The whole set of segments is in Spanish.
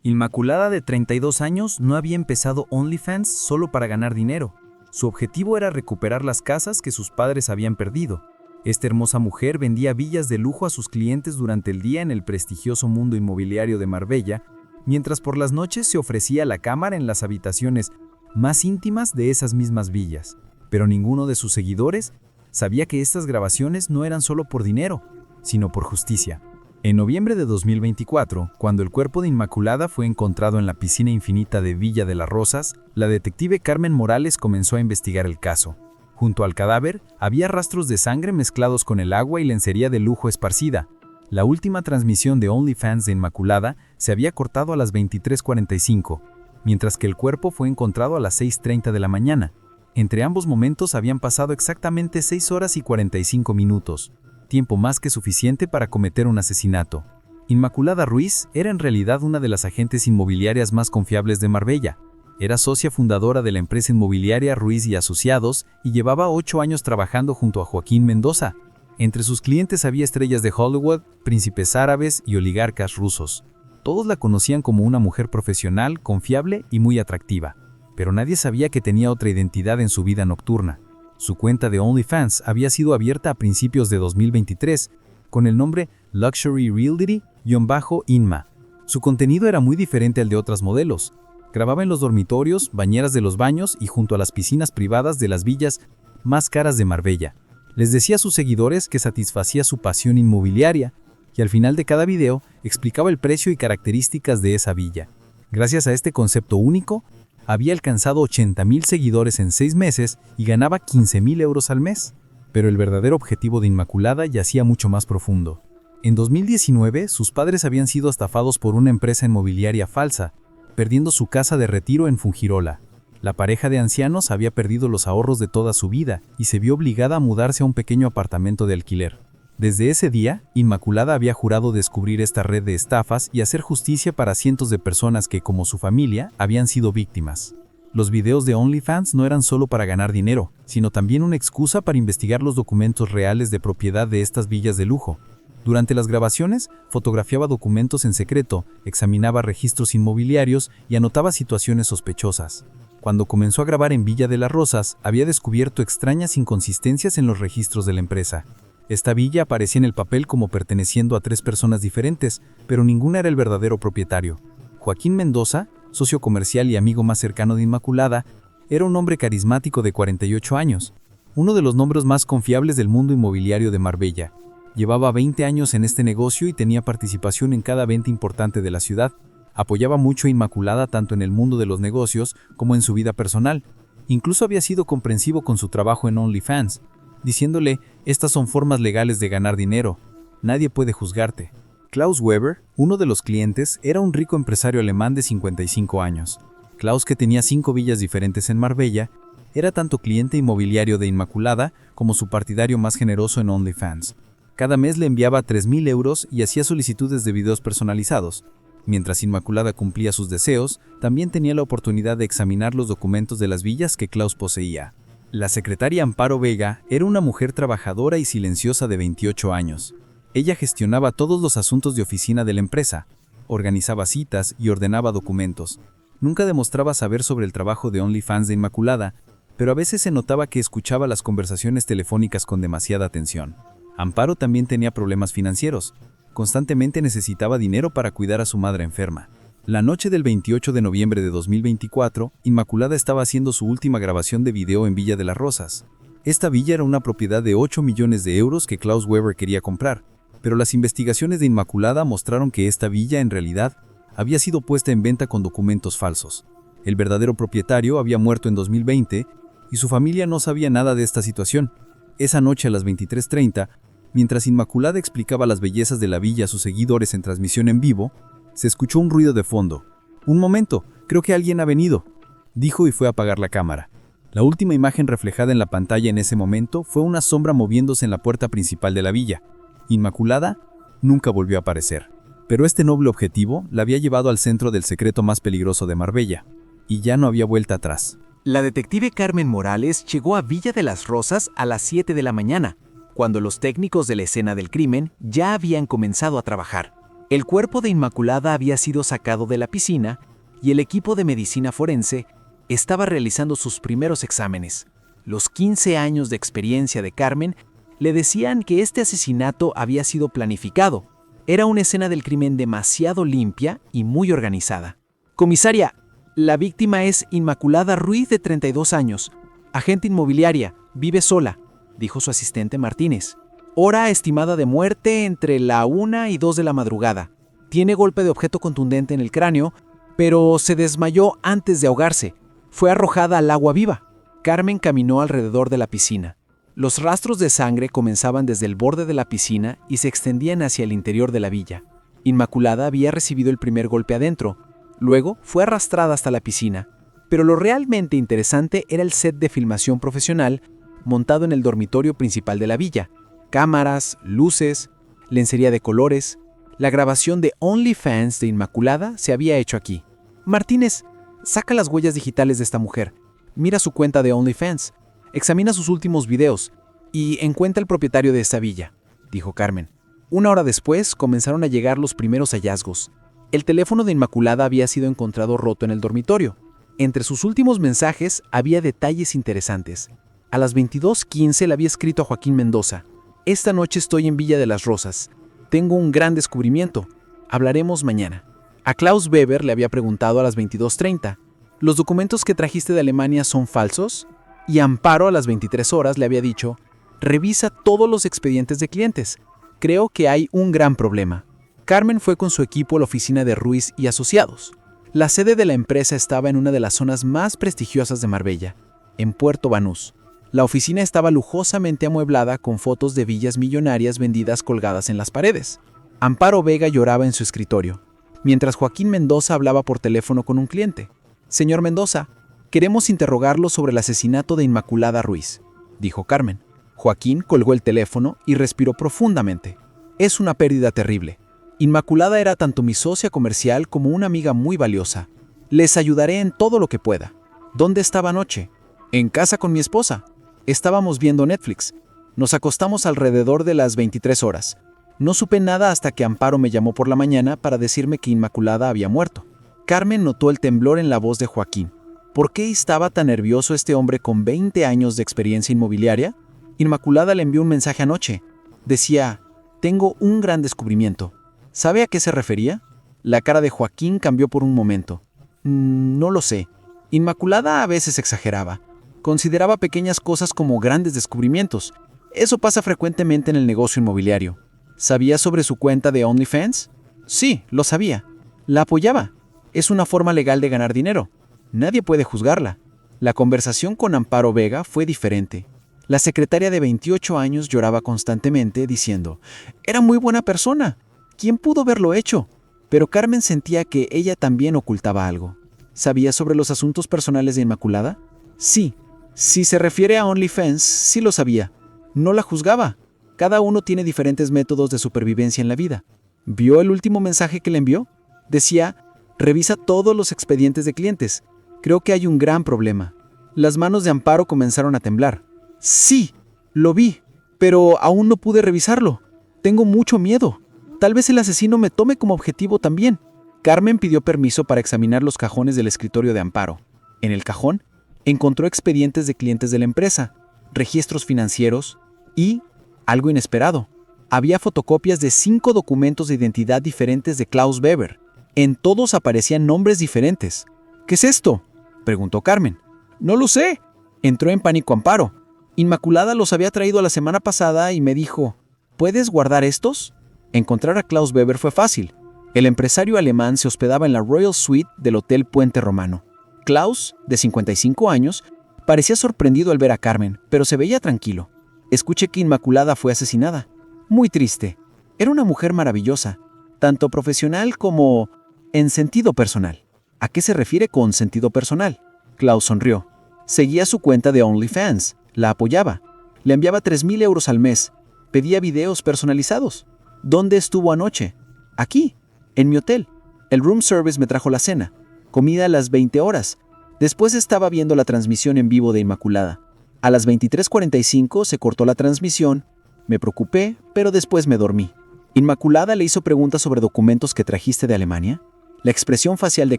Inmaculada, de 32 años, no había empezado OnlyFans solo para ganar dinero. Su objetivo era recuperar las casas que sus padres habían perdido. Esta hermosa mujer vendía villas de lujo a sus clientes durante el día en el prestigioso mundo inmobiliario de Marbella, mientras por las noches se ofrecía la cámara en las habitaciones más íntimas de esas mismas villas. Pero ninguno de sus seguidores sabía que estas grabaciones no eran solo por dinero, sino por justicia. En noviembre de 2024, cuando el cuerpo de Inmaculada fue encontrado en la piscina infinita de Villa de las Rosas, la detective Carmen Morales comenzó a investigar el caso. Junto al cadáver, había rastros de sangre mezclados con el agua y lencería de lujo esparcida. La última transmisión de OnlyFans de Inmaculada se había cortado a las 23:45, mientras que el cuerpo fue encontrado a las 6:30 de la mañana. Entre ambos momentos habían pasado exactamente 6 horas y 45 minutos. Tiempo más que suficiente para cometer un asesinato. Inmaculada Ruiz era en realidad una de las agentes inmobiliarias más confiables de Marbella. Era socia fundadora de la empresa inmobiliaria Ruiz y Asociados y llevaba 8 años trabajando junto a Joaquín Mendoza. Entre sus clientes había estrellas de Hollywood, príncipes árabes y oligarcas rusos. Todos la conocían como una mujer profesional, confiable y muy atractiva, pero nadie sabía que tenía otra identidad en su vida nocturna. Su cuenta de OnlyFans había sido abierta a principios de 2023 con el nombre Luxury Realty-Inma. Su contenido era muy diferente al de otras modelos. Grababa en los dormitorios, bañeras de los baños y junto a las piscinas privadas de las villas más caras de Marbella. Les decía a sus seguidores que satisfacía su pasión inmobiliaria y al final de cada video explicaba el precio y características de esa villa. Gracias a este concepto único, había alcanzado 80,000 seguidores en 6 meses y ganaba 15,000 euros al mes. Pero el verdadero objetivo de Inmaculada yacía mucho más profundo. En 2019, sus padres habían sido estafados por una empresa inmobiliaria falsa, perdiendo su casa de retiro en Fungirola. La pareja de ancianos había perdido los ahorros de toda su vida y se vio obligada a mudarse a un pequeño apartamento de alquiler. Desde ese día, Inmaculada había jurado descubrir esta red de estafas y hacer justicia para cientos de personas que, como su familia, habían sido víctimas. Los videos de OnlyFans no eran solo para ganar dinero, sino también una excusa para investigar los documentos reales de propiedad de estas villas de lujo. Durante las grabaciones, fotografiaba documentos en secreto, examinaba registros inmobiliarios y anotaba situaciones sospechosas. Cuando comenzó a grabar en Villa de las Rosas, había descubierto extrañas inconsistencias en los registros de la empresa. Esta villa aparecía en el papel como perteneciendo a 3 personas diferentes, pero ninguna era el verdadero propietario. Joaquín Mendoza, socio comercial y amigo más cercano de Inmaculada, era un hombre carismático de 48 años, uno de los nombres más confiables del mundo inmobiliario de Marbella. Llevaba 20 años en este negocio y tenía participación en cada venta importante de la ciudad. Apoyaba mucho a Inmaculada tanto en el mundo de los negocios como en su vida personal. Incluso había sido comprensivo con su trabajo en OnlyFans, diciéndole: estas son formas legales de ganar dinero, nadie puede juzgarte. Klaus Weber, uno de los clientes, era un rico empresario alemán de 55 años. Klaus, que tenía 5 villas diferentes en Marbella, era tanto cliente inmobiliario de Inmaculada como su partidario más generoso en OnlyFans. Cada mes le enviaba 3,000 euros y hacía solicitudes de videos personalizados. Mientras Inmaculada cumplía sus deseos, también tenía la oportunidad de examinar los documentos de las villas que Klaus poseía. La secretaria Amparo Vega era una mujer trabajadora y silenciosa de 28 años. Ella gestionaba todos los asuntos de oficina de la empresa, organizaba citas y ordenaba documentos. Nunca demostraba saber sobre el trabajo de OnlyFans de Inmaculada, pero a veces se notaba que escuchaba las conversaciones telefónicas con demasiada atención. Amparo también tenía problemas financieros. Constantemente necesitaba dinero para cuidar a su madre enferma. La noche del 28 de noviembre de 2024, Inmaculada estaba haciendo su última grabación de video en Villa de las Rosas. Esta villa era una propiedad de 8 millones de euros que Klaus Weber quería comprar, pero las investigaciones de Inmaculada mostraron que esta villa en realidad había sido puesta en venta con documentos falsos. El verdadero propietario había muerto en 2020 y su familia no sabía nada de esta situación. Esa noche a las 23:30, mientras Inmaculada explicaba las bellezas de la villa a sus seguidores en transmisión en vivo, se escuchó un ruido de fondo. «Un momento, creo que alguien ha venido», dijo y fue a apagar la cámara. La última imagen reflejada en la pantalla en ese momento fue una sombra moviéndose en la puerta principal de la villa. Inmaculada nunca volvió a aparecer. Pero este noble objetivo la había llevado al centro del secreto más peligroso de Marbella, y ya no había vuelta atrás. La detective Carmen Morales llegó a Villa de las Rosas a las 7 de la mañana, cuando los técnicos de la escena del crimen ya habían comenzado a trabajar. El cuerpo de Inmaculada había sido sacado de la piscina y el equipo de medicina forense estaba realizando sus primeros exámenes. Los 15 años de experiencia de Carmen le decían que este asesinato había sido planificado. Era una escena del crimen demasiado limpia y muy organizada. Comisaria, la víctima es Inmaculada Ruiz, de 32 años, agente inmobiliaria, vive sola, dijo su asistente Martínez. Hora estimada de muerte entre la 1 y 2 de la madrugada. Tiene golpe de objeto contundente en el cráneo, pero se desmayó antes de ahogarse. Fue arrojada al agua viva. Carmen caminó alrededor de la piscina. Los rastros de sangre comenzaban desde el borde de la piscina y se extendían hacia el interior de la villa. Inmaculada había recibido el primer golpe adentro. Luego fue arrastrada hasta la piscina. Pero lo realmente interesante era el set de filmación profesional montado en el dormitorio principal de la villa. Cámaras, luces, lencería de colores. La grabación de OnlyFans de Inmaculada se había hecho aquí. Martínez, saca las huellas digitales de esta mujer. Mira su cuenta de OnlyFans. Examina sus últimos videos y encuentra el propietario de esta villa, dijo Carmen. 1 hora después comenzaron a llegar los primeros hallazgos. El teléfono de Inmaculada había sido encontrado roto en el dormitorio. Entre sus últimos mensajes había detalles interesantes. A las 22:15 le había escrito a Joaquín Mendoza: esta noche estoy en Villa de las Rosas. Tengo un gran descubrimiento. Hablaremos mañana. A Klaus Weber le había preguntado a las 22:30: ¿los documentos que trajiste de Alemania son falsos? Y Amparo a las 23 horas le había dicho: revisa todos los expedientes de clientes. Creo que hay un gran problema. Carmen fue con su equipo a la oficina de Ruiz y Asociados. La sede de la empresa estaba en una de las zonas más prestigiosas de Marbella, en Puerto Banús. La oficina estaba lujosamente amueblada con fotos de villas millonarias vendidas colgadas en las paredes. Amparo Vega lloraba en su escritorio, mientras Joaquín Mendoza hablaba por teléfono con un cliente. Señor Mendoza, queremos interrogarlo sobre el asesinato de Inmaculada Ruiz, dijo Carmen. Joaquín colgó el teléfono y respiró profundamente. Es una pérdida terrible. Inmaculada era tanto mi socia comercial como una amiga muy valiosa. Les ayudaré en todo lo que pueda. ¿Dónde estaba anoche? En casa con mi esposa. Estábamos viendo Netflix. Nos acostamos alrededor de las 23 horas. No supe nada hasta que Amparo me llamó por la mañana para decirme que Inmaculada había muerto. Carmen notó el temblor en la voz de Joaquín. ¿Por qué estaba tan nervioso este hombre con 20 años de experiencia inmobiliaria? Inmaculada le envió un mensaje anoche. Decía: tengo un gran descubrimiento. ¿Sabe a qué se refería? La cara de Joaquín cambió por un momento. No lo sé. Inmaculada a veces exageraba. Consideraba pequeñas cosas como grandes descubrimientos. Eso pasa frecuentemente en el negocio inmobiliario. ¿Sabía sobre su cuenta de OnlyFans? Sí, lo sabía. La apoyaba. Es una forma legal de ganar dinero. Nadie puede juzgarla. La conversación con Amparo Vega fue diferente. La secretaria de 28 años lloraba constantemente diciendo: era muy buena persona. ¿Quién pudo haberlo hecho? Pero Carmen sentía que ella también ocultaba algo. ¿Sabía sobre los asuntos personales de Inmaculada? Sí. Si se refiere a OnlyFans, sí lo sabía. No la juzgaba. Cada uno tiene diferentes métodos de supervivencia en la vida. ¿Vio el último mensaje que le envió? Decía: revisa todos los expedientes de clientes. Creo que hay un gran problema. Las manos de Amparo comenzaron a temblar. Sí, lo vi, pero aún no pude revisarlo. Tengo mucho miedo. Tal vez el asesino me tome como objetivo también. Carmen pidió permiso para examinar los cajones del escritorio de Amparo. En el cajón, encontró expedientes de clientes de la empresa, registros financieros y, algo inesperado, había fotocopias de 5 documentos de identidad diferentes de Klaus Weber. En todos aparecían nombres diferentes. ¿Qué es esto?, preguntó Carmen. No lo sé. Entró en pánico Amparo. Inmaculada los había traído la semana pasada y me dijo: ¿puedes guardar estos? Encontrar a Klaus Weber fue fácil. El empresario alemán se hospedaba en la Royal Suite del Hotel Puente Romano. Klaus, de 55 años, parecía sorprendido al ver a Carmen, pero se veía tranquilo. Escuché que Inmaculada fue asesinada. Muy triste. Era una mujer maravillosa, tanto profesional como en sentido personal. ¿A qué se refiere con sentido personal? Klaus sonrió. Seguía su cuenta de OnlyFans, la apoyaba. Le enviaba 3.000 euros al mes. Pedía videos personalizados. ¿Dónde estuvo anoche? Aquí, en mi hotel. El room service me trajo la cena. Comida a las 20 horas. Después estaba viendo la transmisión en vivo de Inmaculada. A las 23:45 se cortó la transmisión. Me preocupé, pero después me dormí. ¿Inmaculada le hizo preguntas sobre documentos que trajiste de Alemania? La expresión facial de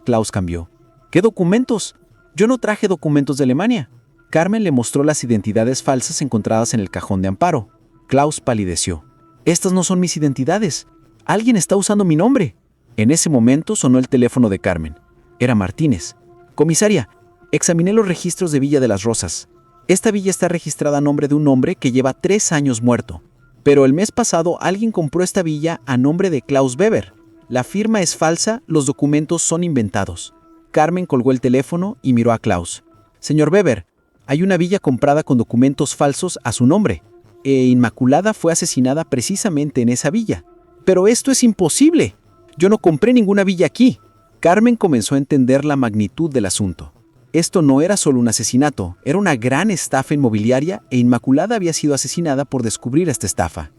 Klaus cambió. ¿Qué documentos? Yo no traje documentos de Alemania. Carmen le mostró las identidades falsas encontradas en el cajón de Amparo. Klaus palideció. Estas no son mis identidades. Alguien está usando mi nombre. En ese momento sonó el teléfono de Carmen. Era Martínez. Comisaria, examiné los registros de Villa de las Rosas. Esta villa está registrada a nombre de un hombre que lleva 3 años muerto. Pero el mes pasado alguien compró esta villa a nombre de Klaus Weber. La firma es falsa, los documentos son inventados. Carmen colgó el teléfono y miró a Klaus. Señor Weber, hay una villa comprada con documentos falsos a su nombre. Inmaculada fue asesinada precisamente en esa villa. Pero esto es imposible. Yo no compré ninguna villa aquí. Carmen comenzó a entender la magnitud del asunto. Esto no era solo un asesinato, era una gran estafa inmobiliaria e Inmaculada había sido asesinada por descubrir esta estafa.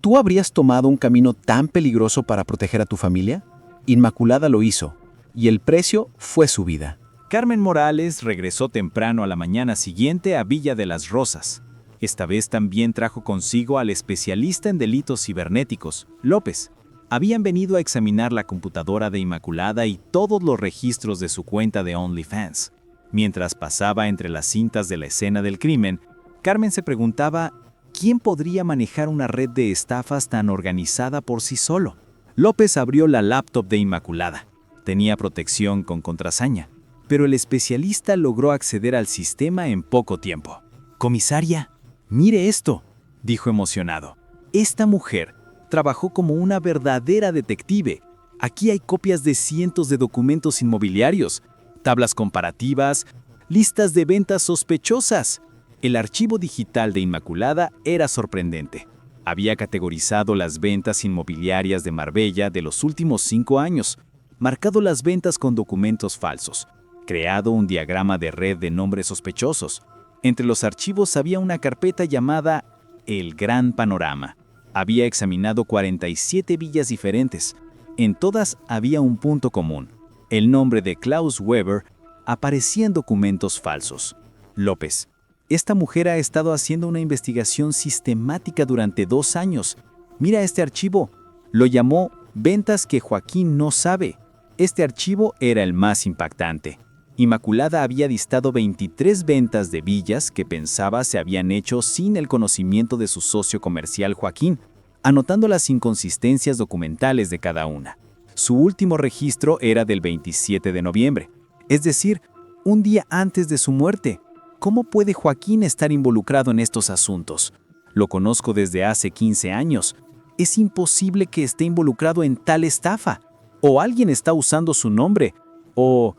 ¿Tú habrías tomado un camino tan peligroso para proteger a tu familia? Inmaculada lo hizo, y el precio fue su vida. Carmen Morales regresó temprano a la mañana siguiente a Villa de las Rosas. Esta vez también trajo consigo al especialista en delitos cibernéticos, López. Habían venido a examinar la computadora de Inmaculada y todos los registros de su cuenta de OnlyFans. Mientras pasaba entre las cintas de la escena del crimen, Carmen se preguntaba ¿quién podría manejar una red de estafas tan organizada por sí solo? López abrió la laptop de Inmaculada. Tenía protección con contraseña, pero el especialista logró acceder al sistema en poco tiempo. «Comisaria, mire esto», dijo emocionado. «Esta mujer trabajó como una verdadera detective. Aquí hay copias de cientos de documentos inmobiliarios, tablas comparativas, listas de ventas sospechosas». El archivo digital de Inmaculada era sorprendente. Había categorizado las ventas inmobiliarias de Marbella de los últimos 5 años, marcado las ventas con documentos falsos, creado un diagrama de red de nombres sospechosos. Entre los archivos había una carpeta llamada El Gran Panorama. Había examinado 47 villas diferentes. En todas había un punto común. El nombre de Klaus Weber aparecía en documentos falsos. López. Esta mujer ha estado haciendo una investigación sistemática durante 2 años. Mira este archivo. Lo llamó Ventas que Joaquín no sabe. Este archivo era el más impactante. Inmaculada había listado 23 ventas de villas que pensaba se habían hecho sin el conocimiento de su socio comercial Joaquín, anotando las inconsistencias documentales de cada una. Su último registro era del 27 de noviembre, es decir, un día antes de su muerte. ¿Cómo puede Joaquín estar involucrado en estos asuntos? Lo conozco desde hace 15 años. Es imposible que esté involucrado en tal estafa. O alguien está usando su nombre, o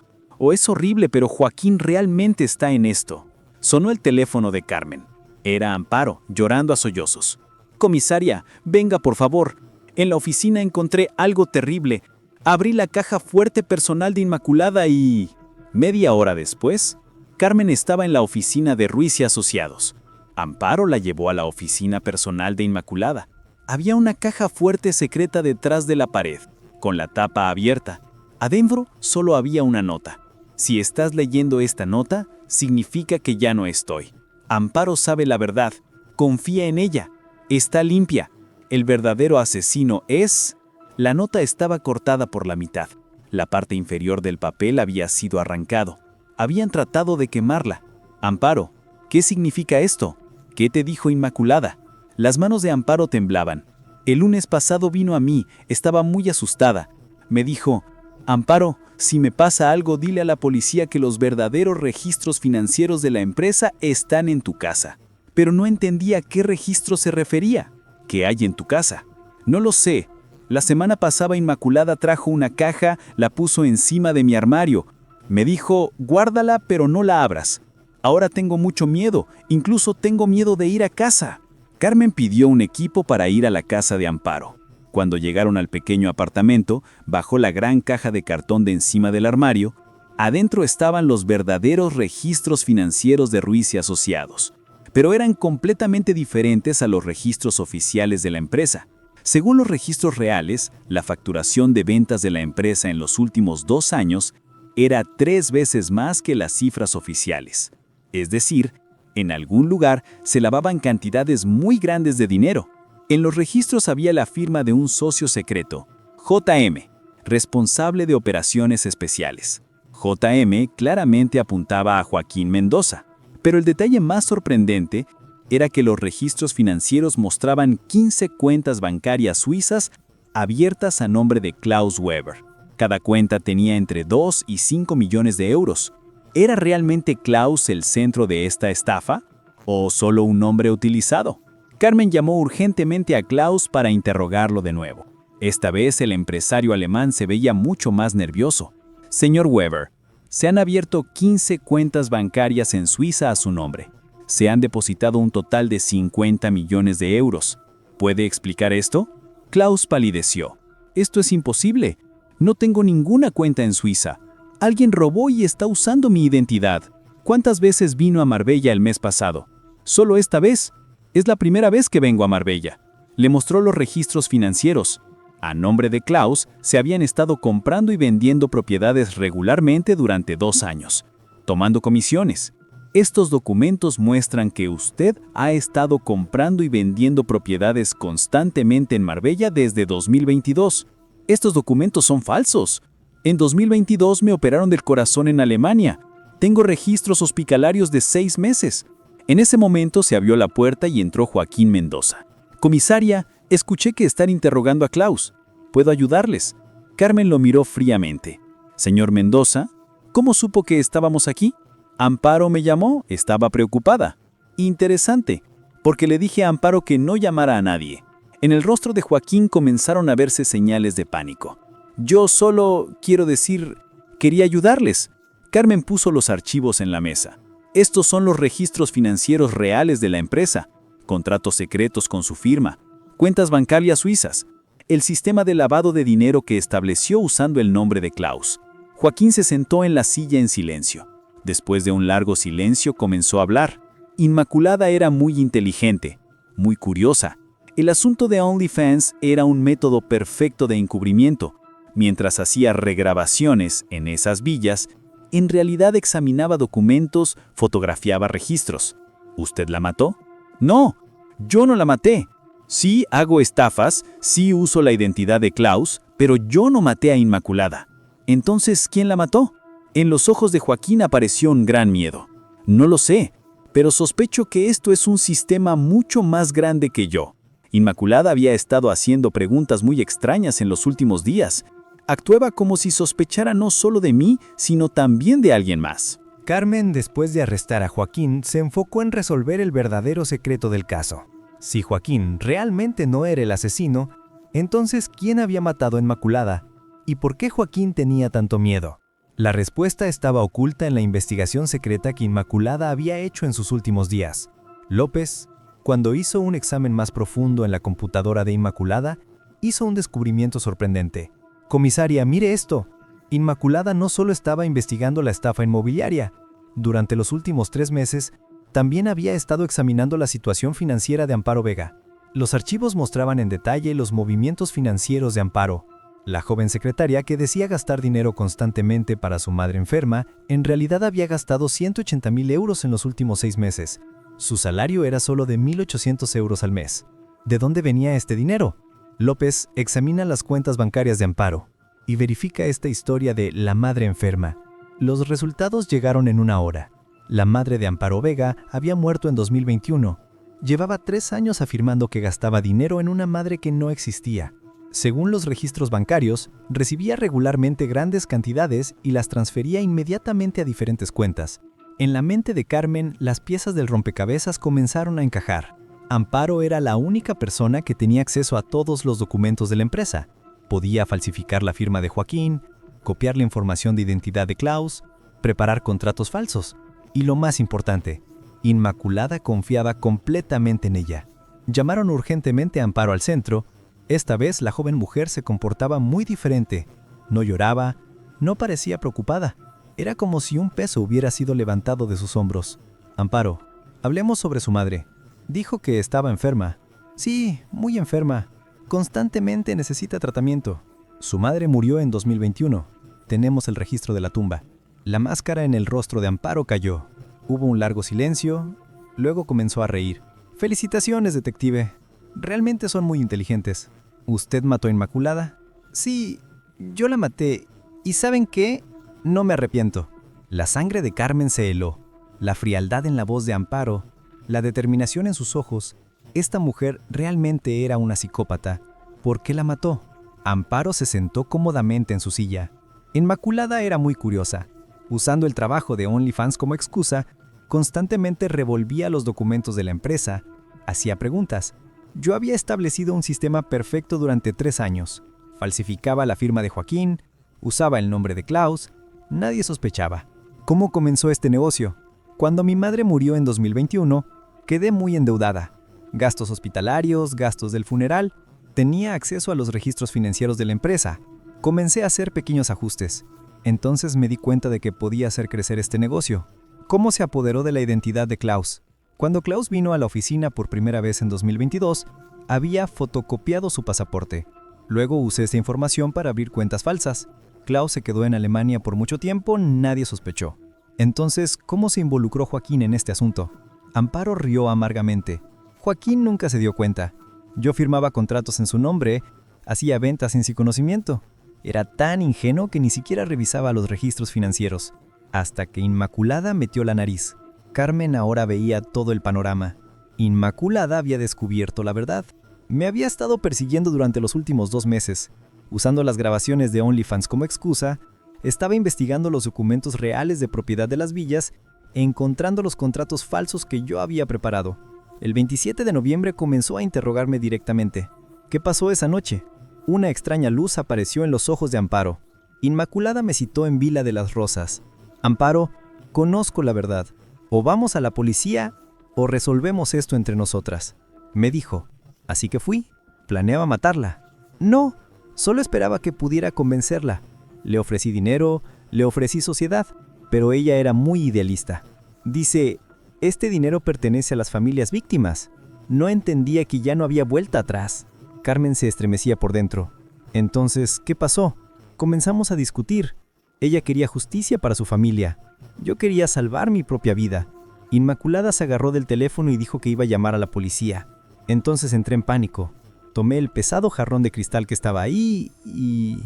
es horrible, pero Joaquín realmente está en esto. Sonó el teléfono de Carmen. Era Amparo, llorando a sollozos. «Comisaria, venga por favor. En la oficina encontré algo terrible. Abrí la caja fuerte personal de Inmaculada y...» Media hora después, Carmen estaba en la oficina de Ruiz y Asociados. Amparo la llevó a la oficina personal de Inmaculada. Había una caja fuerte secreta detrás de la pared, con la tapa abierta. Adentro solo había una nota. Si estás leyendo esta nota, significa que ya no estoy. Amparo sabe la verdad. Confía en ella. Está limpia. El verdadero asesino es... La nota estaba cortada por la mitad. La parte inferior del papel había sido arrancado. Habían tratado de quemarla. Amparo, ¿qué significa esto? ¿Qué te dijo Inmaculada? Las manos de Amparo temblaban. El lunes pasado vino a mí, estaba muy asustada. Me dijo, Amparo, si me pasa algo, dile a la policía que los verdaderos registros financieros de la empresa están en tu casa. Pero no entendía a qué registro se refería. ¿Qué hay en tu casa? No lo sé. La semana pasada Inmaculada trajo una caja, la puso encima de mi armario. Me dijo, guárdala pero no la abras. Ahora tengo mucho miedo, incluso tengo miedo de ir a casa. Carmen pidió un equipo para ir a la casa de Amparo. Cuando llegaron al pequeño apartamento, bajó la gran caja de cartón de encima del armario. Adentro estaban los verdaderos registros financieros de Ruiz y Asociados, pero eran completamente diferentes a los registros oficiales de la empresa. Según los registros reales, la facturación de ventas de la empresa en los últimos 2 años era 3 veces más que las cifras oficiales. Es decir, en algún lugar se lavaban cantidades muy grandes de dinero. En los registros había la firma de un socio secreto, JM, responsable de operaciones especiales. JM claramente apuntaba a Joaquín Mendoza, pero el detalle más sorprendente era que los registros financieros mostraban 15 cuentas bancarias suizas abiertas a nombre de Klaus Weber. Cada cuenta tenía entre 2 y 5 millones de euros. ¿Era realmente Klaus el centro de esta estafa? ¿O solo un nombre utilizado? Carmen llamó urgentemente a Klaus para interrogarlo de nuevo. Esta vez el empresario alemán se veía mucho más nervioso. Señor Weber, se han abierto 15 cuentas bancarias en Suiza a su nombre. Se han depositado un total de 50 millones de euros. ¿Puede explicar esto? Klaus palideció. Esto es imposible. No tengo ninguna cuenta en Suiza. Alguien robó y está usando mi identidad. ¿Cuántas veces vino a Marbella el mes pasado? Solo esta vez. Es la primera vez que vengo a Marbella. Le mostró los registros financieros. A nombre de Klaus, se habían estado comprando y vendiendo propiedades regularmente durante 2 años, tomando comisiones. Estos documentos muestran que usted ha estado comprando y vendiendo propiedades constantemente en Marbella desde 2022. Estos documentos son falsos. En 2022 me operaron del corazón en Alemania. Tengo registros hospitalarios de 6 meses. En ese momento se abrió la puerta y entró Joaquín Mendoza. Comisaria, escuché que están interrogando a Klaus. ¿Puedo ayudarles? Carmen lo miró fríamente. Señor Mendoza, ¿cómo supo que estábamos aquí? Amparo me llamó, estaba preocupada. Interesante, porque le dije a Amparo que no llamara a nadie. En el rostro de Joaquín comenzaron a verse señales de pánico. Yo solo, quería ayudarles. Carmen puso los archivos en la mesa. Estos son los registros financieros reales de la empresa, contratos secretos con su firma, cuentas bancarias suizas, el sistema de lavado de dinero que estableció usando el nombre de Klaus. Joaquín se sentó en la silla en silencio. Después de un largo silencio comenzó a hablar. Inmaculada era muy inteligente, muy curiosa. El asunto de OnlyFans era un método perfecto de encubrimiento. Mientras hacía regrabaciones en esas villas, en realidad examinaba documentos, fotografiaba registros. ¿Usted la mató? No, yo no la maté. Sí hago estafas, sí uso la identidad de Klaus, pero yo no maté a Inmaculada. Entonces, ¿quién la mató? En los ojos de Joaquín apareció un gran miedo. No lo sé, pero sospecho que esto es un sistema mucho más grande que yo. Inmaculada había estado haciendo preguntas muy extrañas en los últimos días. Actuaba como si sospechara no solo de mí, sino también de alguien más. Carmen, después de arrestar a Joaquín, se enfocó en resolver el verdadero secreto del caso. Si Joaquín realmente no era el asesino, entonces ¿quién había matado a Inmaculada? ¿Y por qué Joaquín tenía tanto miedo? La respuesta estaba oculta en la investigación secreta que Inmaculada había hecho en sus últimos días. López, cuando hizo un examen más profundo en la computadora de Inmaculada, hizo un descubrimiento sorprendente. Comisaria, mire esto. Inmaculada no solo estaba investigando la estafa inmobiliaria. Durante los últimos 3 meses, también había estado examinando la situación financiera de Amparo Vega. Los archivos mostraban en detalle los movimientos financieros de Amparo. La joven secretaria, que decía gastar dinero constantemente para su madre enferma, en realidad había gastado 180.000 euros en los últimos 6 meses. Su salario era solo de 1.800 euros al mes. ¿De dónde venía este dinero? López examina las cuentas bancarias de Amparo y verifica esta historia de la madre enferma. Los resultados llegaron en 1 hora. La madre de Amparo Vega había muerto en 2021. Llevaba 3 años afirmando que gastaba dinero en una madre que no existía. Según los registros bancarios, recibía regularmente grandes cantidades y las transfería inmediatamente a diferentes cuentas. En la mente de Carmen, las piezas del rompecabezas comenzaron a encajar. Amparo era la única persona que tenía acceso a todos los documentos de la empresa. Podía falsificar la firma de Joaquín, copiar la información de identidad de Klaus, preparar contratos falsos. Y lo más importante, Inmaculada confiaba completamente en ella. Llamaron urgentemente a Amparo al centro. Esta vez la joven mujer se comportaba muy diferente. No lloraba, no parecía preocupada. Era como si un peso hubiera sido levantado de sus hombros. Amparo, hablemos sobre su madre. Dijo que estaba enferma. Sí, muy enferma. Constantemente necesita tratamiento. Su madre murió en 2021. Tenemos el registro de la tumba. La máscara en el rostro de Amparo cayó. Hubo un largo silencio. Luego comenzó a reír. Felicitaciones, detective. Realmente son muy inteligentes. ¿Usted mató a Inmaculada? Sí, yo la maté. ¿Y saben qué? No me arrepiento. La sangre de Carmen se heló. La frialdad en la voz de Amparo, la determinación en sus ojos. Esta mujer realmente era una psicópata. ¿Por qué la mató? Amparo se sentó cómodamente en su silla. Inmaculada era muy curiosa. Usando el trabajo de OnlyFans como excusa, constantemente revolvía los documentos de la empresa, hacía preguntas. Yo había establecido un sistema perfecto durante 3 años. Falsificaba la firma de Joaquín, usaba el nombre de Klaus, nadie sospechaba. ¿Cómo comenzó este negocio? Cuando mi madre murió en 2021, quedé muy endeudada. Gastos hospitalarios, gastos del funeral. Tenía acceso a los registros financieros de la empresa. Comencé a hacer pequeños ajustes. Entonces me di cuenta de que podía hacer crecer este negocio. ¿Cómo se apoderó de la identidad de Klaus? Cuando Klaus vino a la oficina por primera vez en 2022, había fotocopiado su pasaporte. Luego usé esta información para abrir cuentas falsas. Klaus se quedó en Alemania por mucho tiempo, nadie sospechó. Entonces, ¿cómo se involucró Joaquín en este asunto? Amparo rió amargamente. Joaquín nunca se dio cuenta. Yo firmaba contratos en su nombre, hacía ventas sin su conocimiento. Era tan ingenuo que ni siquiera revisaba los registros financieros. Hasta que Inmaculada metió la nariz. Carmen ahora veía todo el panorama. Inmaculada había descubierto la verdad. Me había estado persiguiendo durante los últimos 2 meses. Usando las grabaciones de OnlyFans como excusa, estaba investigando los documentos reales de propiedad de las villas e encontrando los contratos falsos que yo había preparado. El 27 de noviembre comenzó a interrogarme directamente. ¿Qué pasó esa noche? Una extraña luz apareció en los ojos de Amparo. Inmaculada me citó en Vila de las Rosas. Amparo, conozco la verdad. O vamos a la policía o resolvemos esto entre nosotras. Me dijo. Así que fui. Planeaba matarla. No, solo esperaba que pudiera convencerla. Le ofrecí dinero, le ofrecí sociedad, pero ella era muy idealista. Dice, este dinero pertenece a las familias víctimas. No entendía que ya no había vuelta atrás. Carmen se estremecía por dentro. Entonces, ¿qué pasó? Comenzamos a discutir. Ella quería justicia para su familia. Yo quería salvar mi propia vida. Inmaculada se agarró del teléfono y dijo que iba a llamar a la policía. Entonces entré en pánico. Tomé el pesado jarrón de cristal que estaba ahí y...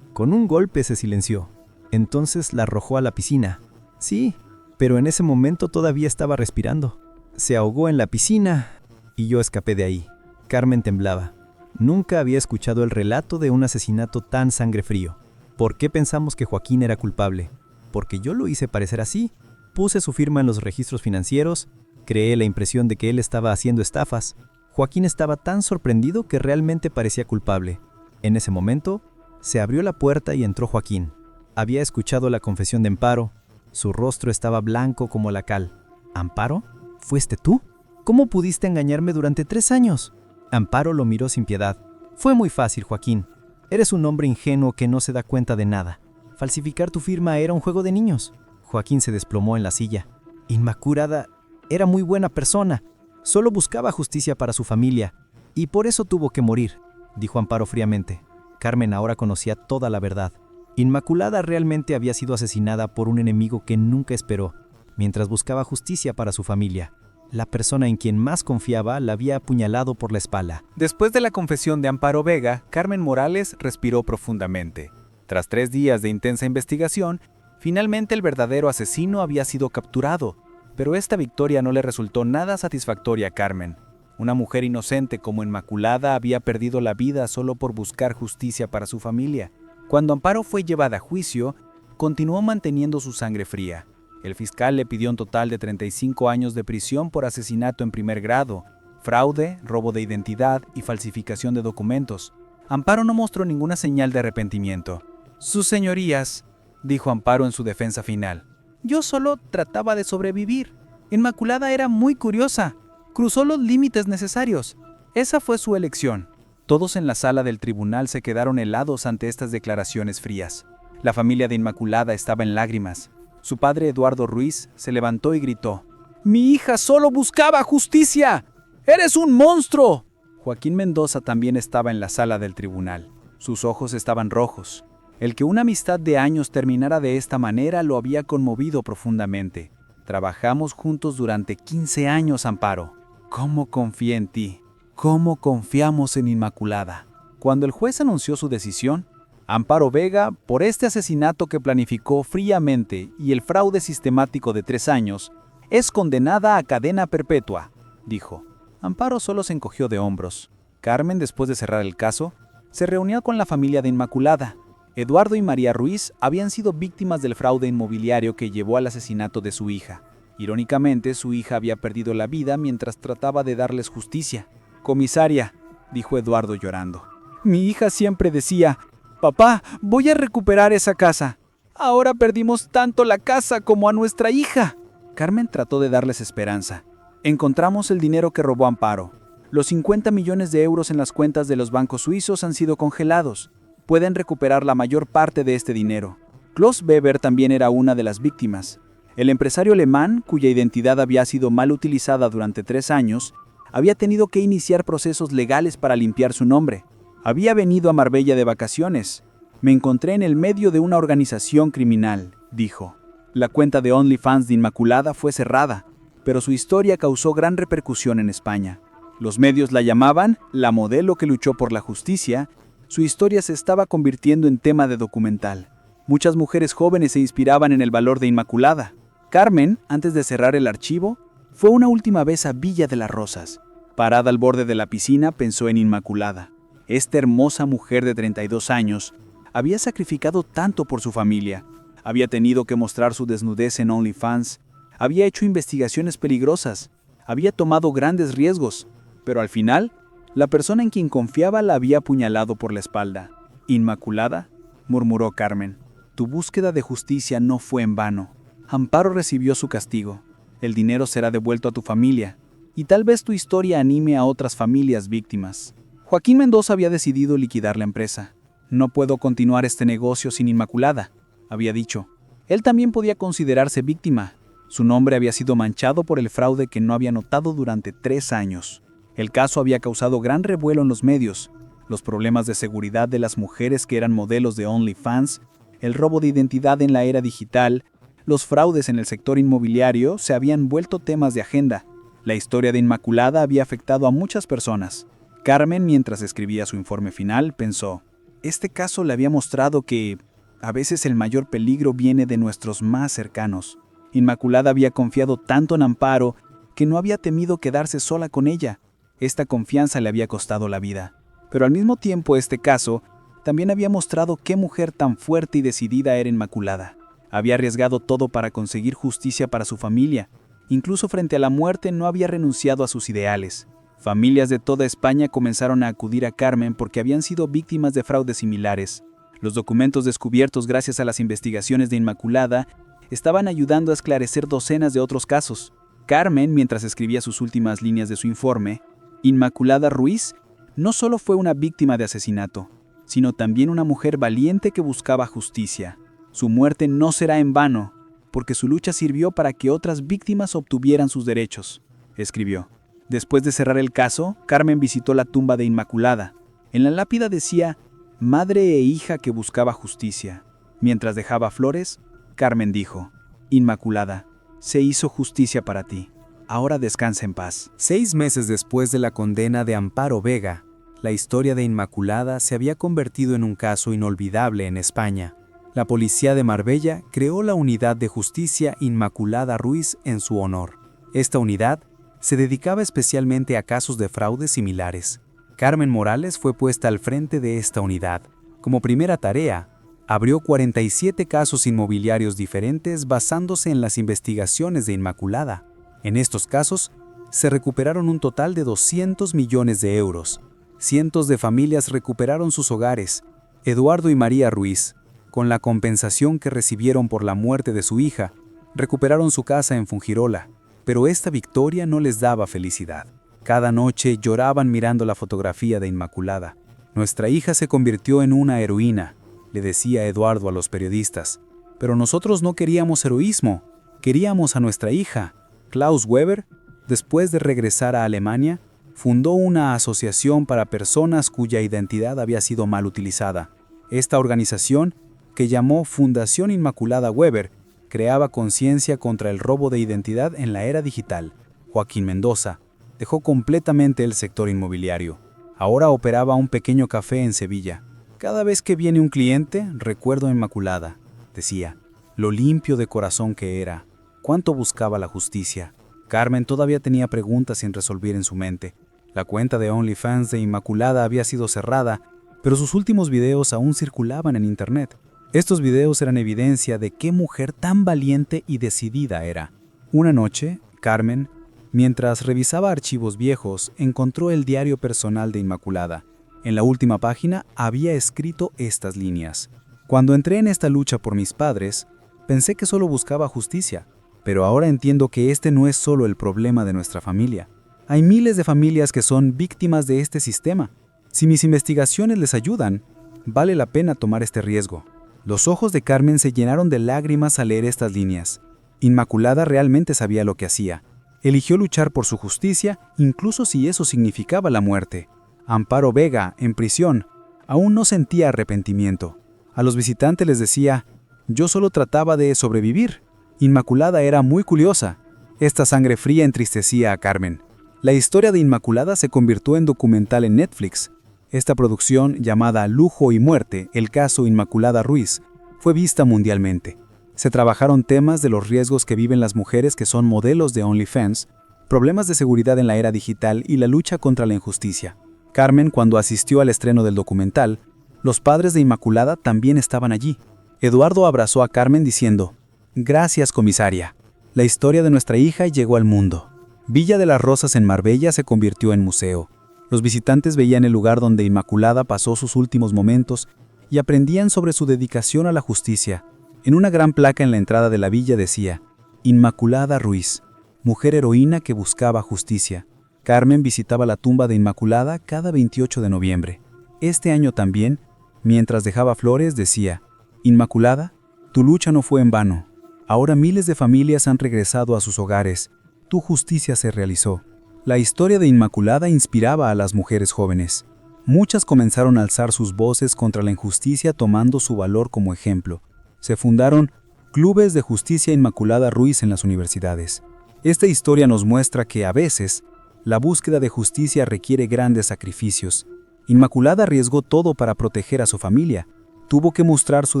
Con un golpe se silenció. Entonces la arrojó a la piscina. Sí, pero en ese momento todavía estaba respirando. Se ahogó en la piscina y yo escapé de ahí. Carmen temblaba. Nunca había escuchado el relato de un asesinato tan sangre frío. ¿Por qué pensamos que Joaquín era culpable? Porque yo lo hice parecer así. Puse su firma en los registros financieros, creé la impresión de que él estaba haciendo estafas. Joaquín estaba tan sorprendido que realmente parecía culpable. En ese momento, se abrió la puerta y entró Joaquín. Había escuchado la confesión de Amparo. Su rostro estaba blanco como la cal. ¿Amparo? ¿Fuiste tú? ¿Cómo pudiste engañarme durante 3 años? Amparo lo miró sin piedad. Fue muy fácil, Joaquín. Eres un hombre ingenuo que no se da cuenta de nada. Falsificar tu firma era un juego de niños. Joaquín se desplomó en la silla. Inmaculada era muy buena persona. Solo buscaba justicia para su familia. Y por eso tuvo que morir, dijo Amparo fríamente. Carmen ahora conocía toda la verdad. Inmaculada realmente había sido asesinada por un enemigo que nunca esperó, mientras buscaba justicia para su familia. La persona en quien más confiaba la había apuñalado por la espalda. Después de la confesión de Amparo Vega, Carmen Morales respiró profundamente. Tras 3 días de intensa investigación, finalmente el verdadero asesino había sido capturado, pero esta victoria no le resultó nada satisfactoria a Carmen. Una mujer inocente como Inmaculada había perdido la vida solo por buscar justicia para su familia. Cuando Amparo fue llevada a juicio, continuó manteniendo su sangre fría. El fiscal le pidió un total de 35 años de prisión por asesinato en primer grado, fraude, robo de identidad y falsificación de documentos. Amparo no mostró ninguna señal de arrepentimiento. «Sus señorías», dijo Amparo en su defensa final, «yo solo trataba de sobrevivir. Inmaculada era muy curiosa. Cruzó los límites necesarios. Esa fue su elección». Todos en la sala del tribunal se quedaron helados ante estas declaraciones frías. La familia de Inmaculada estaba en lágrimas. Su padre Eduardo Ruiz se levantó y gritó: «¡Mi hija solo buscaba justicia! ¡Eres un monstruo!». Joaquín Mendoza también estaba en la sala del tribunal. Sus ojos estaban rojos. El que una amistad de años terminara de esta manera lo había conmovido profundamente. «Trabajamos juntos durante 15 años, Amparo. ¿Cómo confié en ti?». ¿Cómo confiamos en Inmaculada? Cuando el juez anunció su decisión, Amparo Vega, por este asesinato que planificó fríamente y el fraude sistemático de 3 años, es condenada a cadena perpetua, dijo. Amparo solo se encogió de hombros. Carmen, después de cerrar el caso, se reunió con la familia de Inmaculada. Eduardo y María Ruiz habían sido víctimas del fraude inmobiliario que llevó al asesinato de su hija. Irónicamente, su hija había perdido la vida mientras trataba de darles justicia. «Comisaria», dijo Eduardo llorando, «mi hija siempre decía, papá, voy a recuperar esa casa. Ahora perdimos tanto la casa como a nuestra hija». Carmen trató de darles esperanza. «Encontramos el dinero que robó Amparo. Los 50 millones de euros en las cuentas de los bancos suizos han sido congelados. Pueden recuperar la mayor parte de este dinero». Klaus Weber también era una de las víctimas. El empresario alemán, cuya identidad había sido mal utilizada durante 3 años, había tenido que iniciar procesos legales para limpiar su nombre. Había venido a Marbella de vacaciones. «Me encontré en el medio de una organización criminal», dijo. La cuenta de OnlyFans de Inmaculada fue cerrada, pero su historia causó gran repercusión en España. Los medios la llamaban la modelo que luchó por la justicia. Su historia se estaba convirtiendo en tema de documental. Muchas mujeres jóvenes se inspiraban en el valor de Inmaculada. Carmen, antes de cerrar el archivo, fue una última vez a Villa de las Rosas. Parada al borde de la piscina, pensó en Inmaculada. Esta hermosa mujer de 32 años había sacrificado tanto por su familia. Había tenido que mostrar su desnudez en OnlyFans. Había hecho investigaciones peligrosas. Había tomado grandes riesgos. Pero al final, la persona en quien confiaba la había apuñalado por la espalda. «Inmaculada», murmuró Carmen, «tu búsqueda de justicia no fue en vano. Amparo recibió su castigo. El dinero será devuelto a tu familia. Y tal vez tu historia anime a otras familias víctimas». Joaquín Mendoza había decidido liquidar la empresa. «No puedo continuar este negocio sin Inmaculada», había dicho. Él también podía considerarse víctima. Su nombre había sido manchado por el fraude que no había notado durante 3 años. El caso había causado gran revuelo en los medios. Los problemas de seguridad de las mujeres que eran modelos de OnlyFans, el robo de identidad en la era digital, los fraudes en el sector inmobiliario se habían vuelto temas de agenda. La historia de Inmaculada había afectado a muchas personas. Carmen, mientras escribía su informe final, pensó, este caso le había mostrado que a veces el mayor peligro viene de nuestros más cercanos. Inmaculada había confiado tanto en Amparo que no había temido quedarse sola con ella. Esta confianza le había costado la vida. Pero al mismo tiempo este caso también había mostrado qué mujer tan fuerte y decidida era Inmaculada. Había arriesgado todo para conseguir justicia para su familia. Incluso frente a la muerte no había renunciado a sus ideales. Familias de toda España comenzaron a acudir a Carmen porque habían sido víctimas de fraudes similares. Los documentos descubiertos gracias a las investigaciones de Inmaculada estaban ayudando a esclarecer docenas de otros casos. Carmen, mientras escribía sus últimas líneas de su informe, Inmaculada Ruiz no solo fue una víctima de asesinato, sino también una mujer valiente que buscaba justicia. Su muerte no será en vano, porque su lucha sirvió para que otras víctimas obtuvieran sus derechos, escribió. Después de cerrar el caso, Carmen visitó la tumba de Inmaculada. En la lápida decía, madre e hija que buscaba justicia. Mientras dejaba flores, Carmen dijo, Inmaculada, se hizo justicia para ti. Ahora descansa en paz. 6 meses después de la condena de Amparo Vega, la historia de Inmaculada se había convertido en un caso inolvidable en España. La policía de Marbella creó la Unidad de Justicia Inmaculada Ruiz en su honor. Esta unidad se dedicaba especialmente a casos de fraudes similares. Carmen Morales fue puesta al frente de esta unidad. Como primera tarea, abrió 47 casos inmobiliarios diferentes basándose en las investigaciones de Inmaculada. En estos casos, se recuperaron un total de 200 millones de euros. Cientos de familias recuperaron sus hogares. Eduardo y María Ruiz, con la compensación que recibieron por la muerte de su hija, recuperaron su casa en Fungirola. Pero esta victoria no les daba felicidad. Cada noche lloraban mirando la fotografía de Inmaculada. Nuestra hija se convirtió en una heroína, le decía Eduardo a los periodistas. Pero nosotros no queríamos heroísmo, queríamos a nuestra hija. Klaus Weber, después de regresar a Alemania, fundó una asociación para personas cuya identidad había sido mal utilizada. Esta organización, que llamó Fundación Inmaculada Weber, creaba conciencia contra el robo de identidad en la era digital. Joaquín Mendoza, Dejó completamente el sector inmobiliario. Ahora operaba un pequeño café en Sevilla. Cada vez que viene un cliente, recuerdo a Inmaculada, decía, lo limpio de corazón que era, cuánto buscaba la justicia. Carmen todavía tenía preguntas sin resolver en su mente. La cuenta de OnlyFans de Inmaculada había sido cerrada, pero sus últimos videos aún circulaban en internet. Estos videos eran evidencia de qué mujer tan valiente y decidida era. Una noche, Carmen, mientras revisaba archivos viejos, encontró el diario personal de Inmaculada. En la última página había escrito estas líneas. Cuando entré en esta lucha por mis padres, pensé que solo buscaba justicia, pero ahora entiendo que este no es solo el problema de nuestra familia. Hay miles de familias que son víctimas de este sistema. Si mis investigaciones les ayudan, vale la pena tomar este riesgo. Los ojos de Carmen se llenaron de lágrimas al leer estas líneas. Inmaculada realmente sabía lo que hacía. Eligió luchar por su justicia, incluso si eso significaba la muerte. Amparo Vega, en prisión, aún no sentía arrepentimiento. A los visitantes les decía, yo solo trataba de sobrevivir. Inmaculada era muy curiosa. Esta sangre fría entristecía a Carmen. La historia de Inmaculada se convirtió en documental en Netflix. Esta producción, llamada Lujo y Muerte, el caso Inmaculada Ruiz, fue vista mundialmente. Se trabajaron temas de los riesgos que viven las mujeres que son modelos de OnlyFans, problemas de seguridad en la era digital y la lucha contra la injusticia. Carmen, cuando asistió al estreno del documental, los padres de Inmaculada también estaban allí. Eduardo abrazó a Carmen diciendo, «Gracias, comisaria. La historia de nuestra hija llegó al mundo». Villa de las Rosas en Marbella se convirtió en museo. Los visitantes veían el lugar donde Inmaculada pasó sus últimos momentos y aprendían sobre su dedicación a la justicia. En una gran placa en la entrada de la villa decía, Inmaculada Ruiz, mujer heroína que buscaba justicia. Carmen visitaba la tumba de Inmaculada cada 28 de noviembre. Este año también, mientras dejaba flores, decía, Inmaculada, tu lucha no fue en vano. Ahora miles de familias han regresado a sus hogares. Tu justicia se realizó. La historia de Inmaculada inspiraba a las mujeres jóvenes. Muchas comenzaron a alzar sus voces contra la injusticia tomando su valor como ejemplo. Se fundaron clubes de justicia Inmaculada Ruiz en las universidades. Esta historia nos muestra que a veces la búsqueda de justicia requiere grandes sacrificios. Inmaculada arriesgó todo para proteger a su familia. Tuvo que mostrar su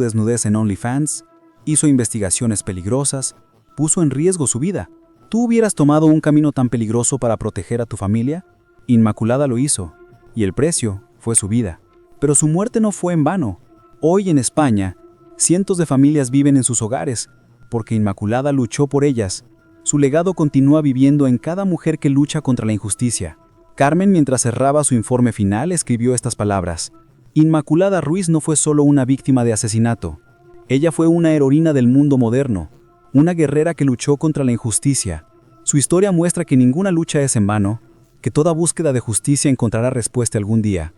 desnudez en OnlyFans, hizo investigaciones peligrosas, puso en riesgo su vida. ¿Tú hubieras tomado un camino tan peligroso para proteger a tu familia? Inmaculada lo hizo, y el precio fue su vida. Pero su muerte no fue en vano. Hoy en España, cientos de familias viven en sus hogares, porque Inmaculada luchó por ellas. Su legado continúa viviendo en cada mujer que lucha contra la injusticia. Carmen, mientras cerraba su informe final, escribió estas palabras. Inmaculada Ruiz no fue solo una víctima de asesinato. Ella fue una heroína del mundo moderno, una guerrera que luchó contra la injusticia. Su historia muestra que ninguna lucha es en vano, que toda búsqueda de justicia encontrará respuesta algún día.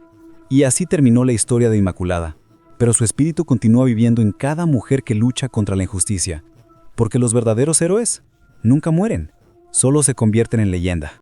Y así terminó la historia de Inmaculada. Pero su espíritu continúa viviendo en cada mujer que lucha contra la injusticia. Porque los verdaderos héroes nunca mueren, solo se convierten en leyenda.